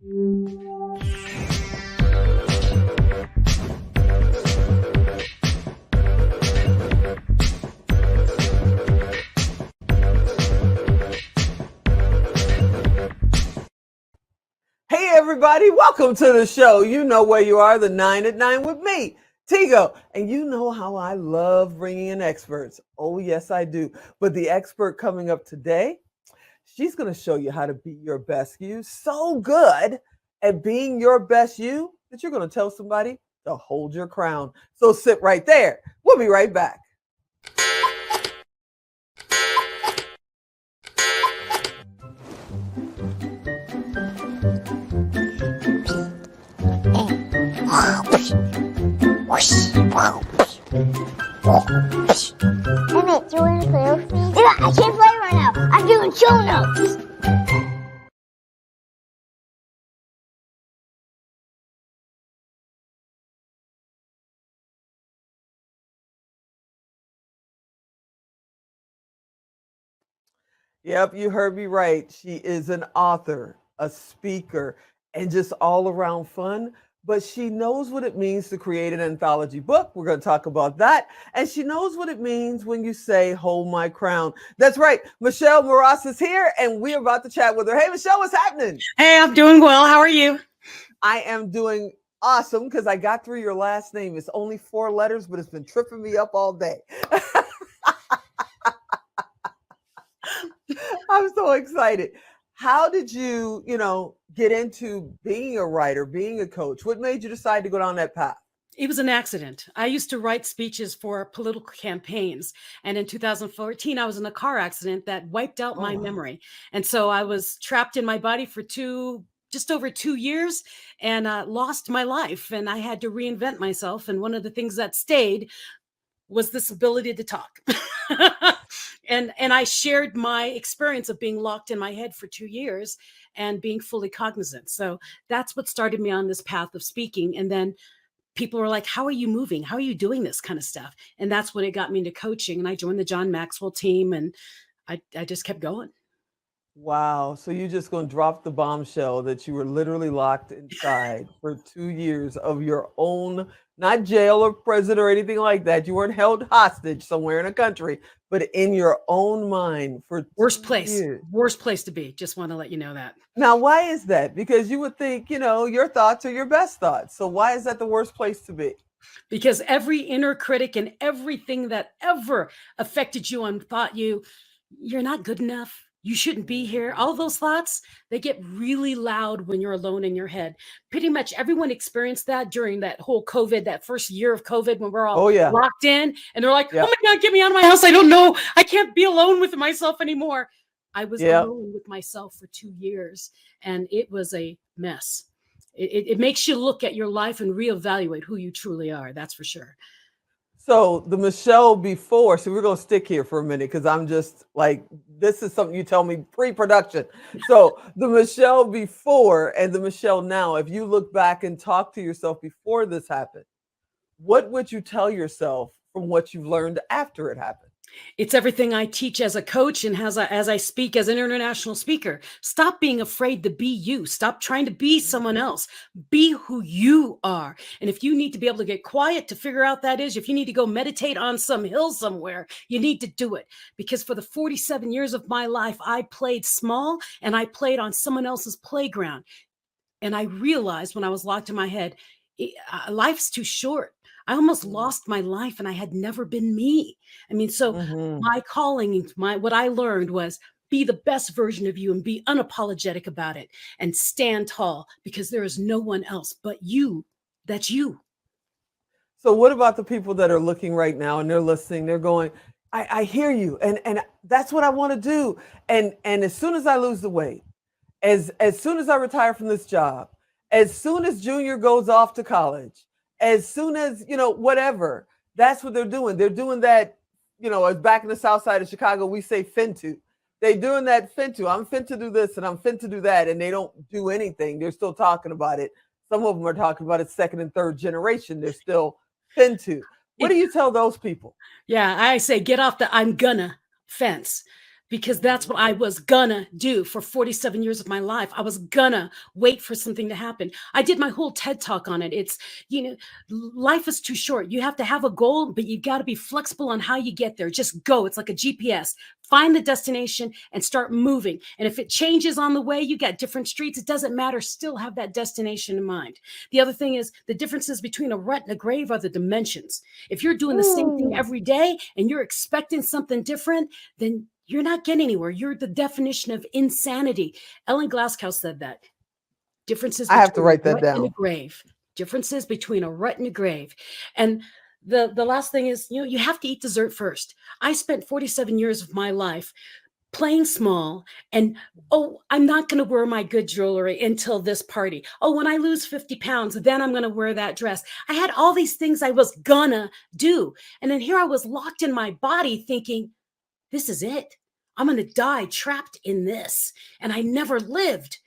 Hey everybody, welcome to the show. You know where you are, the 9 at 9 with me, Tigo. And you know how I love bringing in experts. Oh yes, I do. But the expert coming up today, she's going to show you how to be your best you. So good at being your best you that you're going to tell somebody to hold your crown. So sit right there. We'll be right back. Emmett, do you want to play with me? Yeah, I can't play right now. I'm doing show notes. Yep, you heard me right. She is an author, a speaker, and just all around fun. But she knows what it means to create an anthology book. We're going to talk about that. And she knows what it means when you say, hold my crown. That's right. Michelle Mras is here, and we're about to chat with her. Hey, Michelle, what's happening? Hey, I'm doing well. How are you? I am doing awesome because I got through your last name. It's only 4 letters, but it's been tripping me up all day. I'm so excited. How did you, get into being a writer, being a coach? What made you decide to go down that path? It was an accident. I used to write speeches for political campaigns. And in 2014, I was in a car accident that wiped out my memory. And so I was trapped in my body for just over 2 years and lost my life. And I had to reinvent myself. And one of the things that stayed was this ability to talk. and I shared my experience of being locked in my head for 2 years and being fully cognizant. So that's what started me on this path of speaking. And then people were like, how are you moving? How are you doing this kind of stuff? And that's when it got me into coaching. And I joined the John Maxwell team and I just kept going. Wow. So you just going to drop the bombshell that you were literally locked inside for 2 years of your own, not jail or prison or anything like that. You weren't held hostage somewhere in a country, but in your own mind for worst 2 place, years. Worst place to be. Just want to let you know that. Now, why is that? Because you would think, your thoughts are your best thoughts. So why is that the worst place to be? Because every inner critic and everything that ever affected you and thought you're not good enough, you shouldn't be here. All those thoughts, they get really loud when you're alone in your head. Pretty much everyone experienced that during that whole COVID, that first year of COVID when we're all locked in and they're like, oh my God, get me out of my house. I don't know. I can't be alone with myself anymore. I was alone with myself for 2 years and it was a mess. It makes you look at your life and reevaluate who you truly are. That's for sure. So the Michelle before, so we're going to stick here for a minute because I'm just like, this is something you tell me pre-production. So the Michelle before and the Michelle now, if you look back and talk to yourself before this happened, what would you tell yourself from what you've learned after it happened? It's everything I teach as a coach and as I speak as an international speaker. Stop being afraid to be you. Stop trying to be someone else. Be who you are. And if you need to be able to get quiet to figure out that is, if you need to go meditate on some hill somewhere, you need to do it. Because for the 47 years of my life, I played small and I played on someone else's playground. And I realized when I was locked in my head, life's too short. I almost lost my life and I had never been me. I mean, so my calling, what I learned was be the best version of you and be unapologetic about it and stand tall because there is no one else but you. That's you. So what about the people that are looking right now and they're listening, they're going, I hear you. And that's what I want to do. And as soon as I lose the weight, as soon as I retire from this job, as soon as Junior goes off to college, as soon as, whatever, that's what they're doing. They're doing that, as back in the South Side of Chicago, we say finto. They're doing that finto. I'm fin to do this and I'm fin to do that. And they don't do anything. They're still talking about it. Some of them are talking about it second and third generation. They're still finto. What do you tell those people? Yeah, I say, get off the I'm gonna fence. because that's what I was gonna do for 47 years of my life. I was gonna wait for something to happen. I did my whole TED talk on it. It's, you know, life is too short. You have to have a goal, but you got to be flexible on how you get there. Just go. It's like a GPS. Find the destination and start moving. And if it changes on the way, you got different streets. It doesn't matter. Still have that destination in mind. The other thing is the differences between a rut and a grave are the dimensions. If you're doing the same thing every day and you're expecting something different, then you're not getting anywhere. You're the definition of insanity. Ellen Glasgow said that. Differences I have to between write a that rut and a down. grave. Differences between a rut and a grave. And the last thing is, you know, you have to eat dessert first. I spent 47 years of my life playing small and, oh, I'm not going to wear my good jewelry until this party. Oh, when I lose 50 pounds, then I'm going to wear that dress. I had all these things I was gonna do. And then here I was locked in my body thinking, this is it. I'm going to die trapped in this. And I never lived.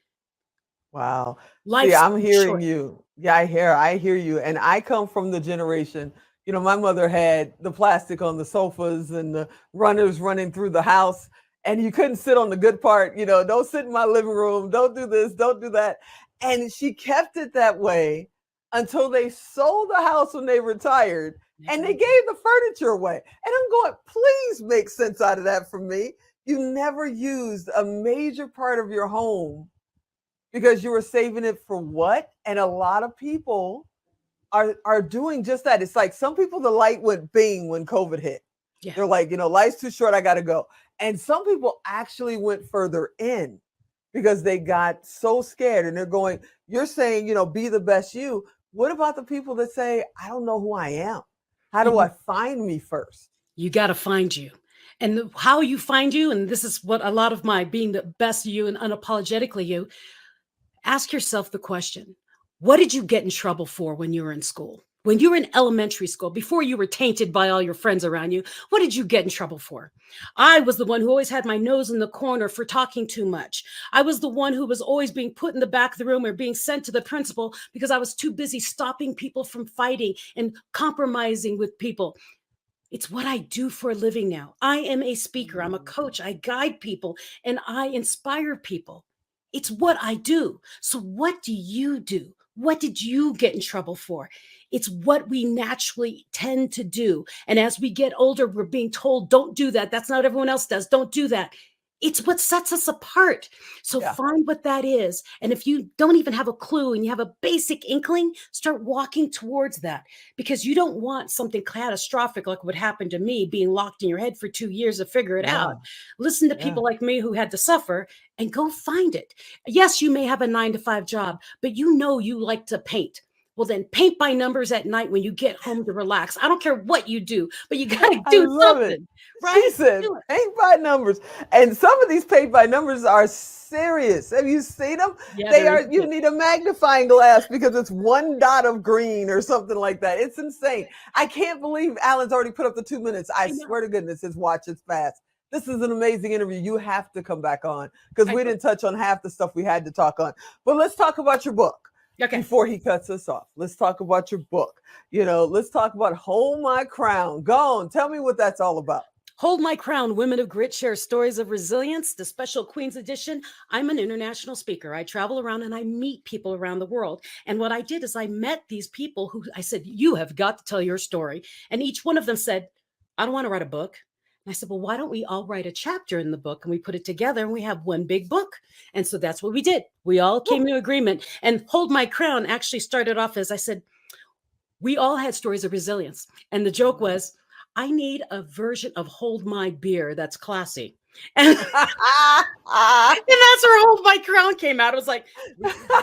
Wow. See, Life's I'm too hearing short. you. Yeah, I hear you. And I come from the generation, you know, my mother had the plastic on the sofas and the runners running through the house. And you couldn't sit on the good part, you know, don't sit in my living room, don't do this, don't do that. And she kept it that way until they sold the house when they retired and they gave the furniture away. And I'm going, please make sense out of that for me. You never used a major part of your home because you were saving it for what? And a lot of people are doing just that. It's like some people, the light went bing when COVID hit. Yeah. They're like, you know, life's too short, I gotta go. And some people actually went further in because they got so scared and they're going, you're saying, you know, be the best you. What about the people that say, I don't know who I am? How do I find me first? You got to find you. And how you find you, and this is what a lot of my being the best you and unapologetically you, ask yourself the question, what did you get in trouble for when you were in school? When you were in elementary school, before you were tainted by all your friends around you, what did you get in trouble for? I was the one who always had my nose in the corner for talking too much. I was the one who was always being put in the back of the room or being sent to the principal because I was too busy stopping people from fighting and compromising with people. It's what I do for a living now. I am a speaker. I'm a coach. I guide people and I inspire people. It's what I do. So, what do you do? What did you get in trouble for? It's what we naturally tend to do. And as we get older, we're being told, don't do that. That's not what everyone else does. Don't do that. It's what sets us apart. So Yeah. find what that is. And if you don't even have a clue and you have a basic inkling, start walking towards that because you don't want something catastrophic like what happened to me, being locked in your head for 2 years to figure it Yeah. out. Listen to Yeah. people like me who had to suffer and go find it. Yes, you may have a 9 to 5 job, but you know you like to paint. Well, then paint by numbers at night when you get home to relax. I don't care what you do, but you got to I do love it. something, She right? said Do it. paint by numbers. And some of these paint by numbers are serious. Have you seen them? Yeah, They there is are, you need a magnifying glass because it's one dot of green or something like that. It's insane. I can't believe Alan's already put up the 2 minutes. I I know. swear to goodness, his watch is fast. This is an amazing interview. You have to come back on because I we will. didn't touch on half the stuff we had to talk on. But let's talk about your book. Okay. Before he cuts us off, let's talk about your book. You know, let's talk about Hold My Crown. Go on, tell me what that's all about. Hold My Crown, Women of Grit Share Stories of Resilience, the special Queen's Edition. I'm an international speaker. I travel around and I meet people around the world. And what I did is I met these people who I said, you have got to tell your story. And each one of them said, I don't want to write a book. And I said, well, why don't we all write a chapter in the book and we put it together and we have one big book? And so that's what we did. We all came to agreement. And Hold My Crown actually started off as I said, we all had stories of resilience. And the joke was, I need a version of Hold My Beer that's classy. And, and that's where Hold My Crown came out. It was like,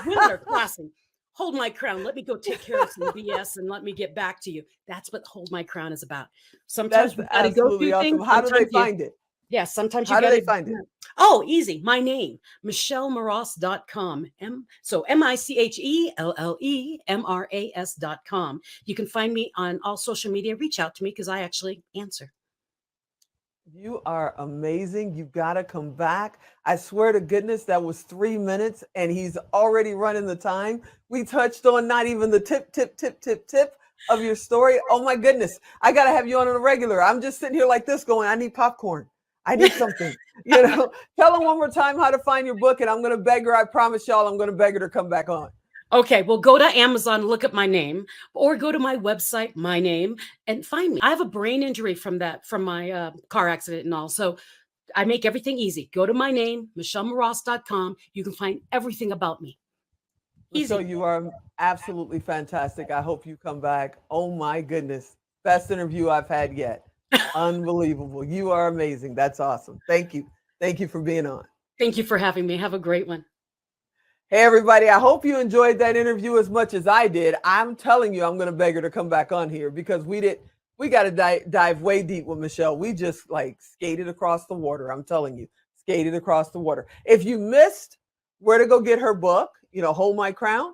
women are classy. Hold my crown. Let me go take care of some BS and let me get back to you. That's what Hold My Crown is about. Sometimes That's we got to go absolutely through awesome. things. How do they Sometimes you, find it? yeah, sometimes you How do got they to. find it? Oh, easy. My name, MichelleMras.com. So MichelleMras.com. You can find me on all social media. Reach out to me because I actually answer. You are amazing. You got to come back. I swear to goodness, that was 3 minutes and he's already running the time. We touched on not even the tip of your story. Oh my goodness. I got to have you on a regular. I'm just sitting here like this going, I need popcorn. I need something. Tell them one more time how to find your book, and I'm going to beg her. I promise y'all, I'm going to beg her to come back on. Okay, well, go to Amazon, look up my name, or go to my website, my name, and find me. I have a brain injury from my car accident and all. So I make everything easy. Go to my name, MichelleMras.com. You can find everything about me. So you are absolutely fantastic. I hope you come back. Oh my goodness. Best interview I've had yet. Unbelievable. You are amazing. That's awesome. Thank you. Thank you for being on. Thank you for having me. Have a great one. Hey, everybody. I hope you enjoyed that interview as much as I did. I'm telling you, I'm going to beg her to come back on here because we got to dive way deep with Michelle. We just skated across the water. I'm telling you, skated across the water. If you missed where to go get her book, Hold My Crown,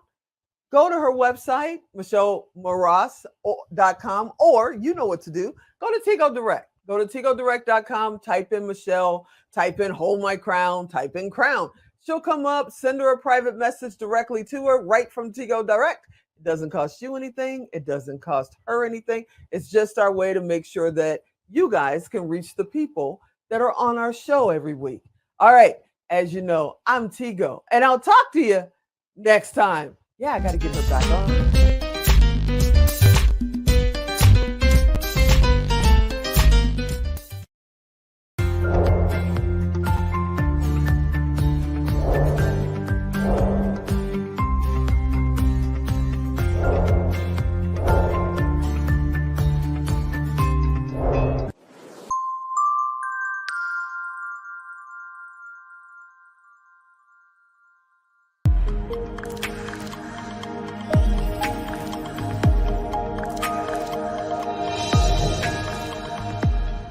go to her website, MichelleMras.com, or you know what to do. Go to Tigo Direct. Go to TigoDirect.com, type in Michelle, type in Hold My Crown, type in Crown. She'll come up, send her a private message directly to her right from Tigo Direct. It doesn't cost you anything. It doesn't cost her anything. It's just our way to make sure that you guys can reach the people that are on our show every week. All right. As you know, I'm Tigo, and I'll talk to you next time. Yeah, I got to get her back on.